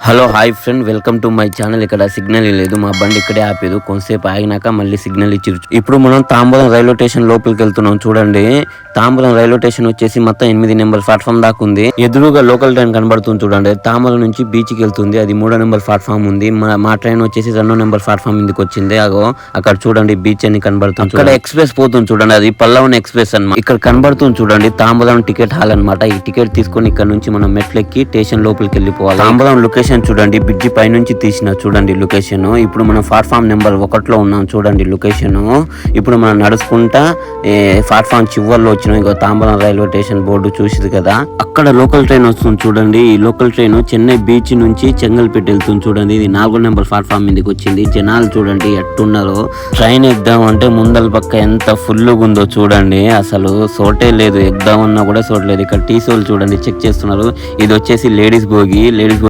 Hello hi friend, welcome to my channel. ఇక్కడ signal లేదు, మా బండి ఇక్కడే ఆపేదు. కొంతసేపు ఆగినాక మళ్ళీ సిగ్నల్ ఇచ్చిరు. ఇప్పుడు మనం తాంబూలం రైల్వే స్టేషన్ లోపలికి వెళ్తున్నాం. చూడండి, తాంబూలం రైల్వే స్టేషన్ వచ్చేసి మొత్తం 8 నెంబర్ ప్లాట్ఫామ్ దాకా ఉంది. ఎదురుగా లోకల్ ట్రైన్ కనబడుతుంది చూడండి. తాంబూలం నుంచి బీచ్ కి వెళ్తుంది. అది 3వ నెంబర్ ప్లాట్ఫామ్ ఉంది. మా ట్రైన్ వచ్చేసి 2వ నెంబర్ ప్లాట్ఫామ్ మీదకి వచ్చింది. అక్కడ చూడండి బీచ్ అని కనబడుతుంది. అక్కడ ఎక్స్ప్రెస్ పోతుంది చూడండి, అది పల్లవన్ ఎక్స్ప్రెస్ అన్నమాట. ఇక్కడ కనబడుతుంది చూడండి తాంబూలం టికెట్ హాల్ అన్నమాట. ఈ టికెట్ తీసుకొని ఇక్కడ నుంచి మనం మెట్లెక్కి స్టేషన్ లోపలికి వెళ్ళిపోవాలి. తాంబూలం లొకేషన్ చూడండి, బ్రిడ్జి పై నుంచి తీసిన చూడండి లొకేషన్. ఇప్పుడు మనం ప్లాట్ఫామ్ నెంబర్ 1లో ఉన్నాం చూడండి లొకేషన్. ఇప్పుడు మనం నడుచుకుంటా ప్లాట్ఫామ్ చివర్లో వచ్చినాం. ఇంకో తాంబూలం రైల్వే స్టేషన్ బోర్డు చూసింది కదా, అక్కడ లోకల్ ట్రైన్ వస్తుంది చూడండి. ఈ లోకల్ ట్రైన్ చెన్నై బీచ్ నుంచి చెంగల్పేట వెళ్తుంది చూడండి. ఇది 4వ నెంబర్ ప్లాట్ఫామ్ మీదకి వచ్చింది. జనాలు చూడండి ఎట్టున్నారో. ట్రైన్ ఎక్కుదాం అంటే ముందల పక్క ఎంత ఫుల్గా ఉందో చూడండి, అసలు సోటే లేదు. ఎక్కుదామన్నా కూడా సోట్ లేదు. ఇక్కడ టీసీలు చూడండి చెక్ చేస్తున్నారు. ఇది వచ్చేసి లేడీస్ బోగి.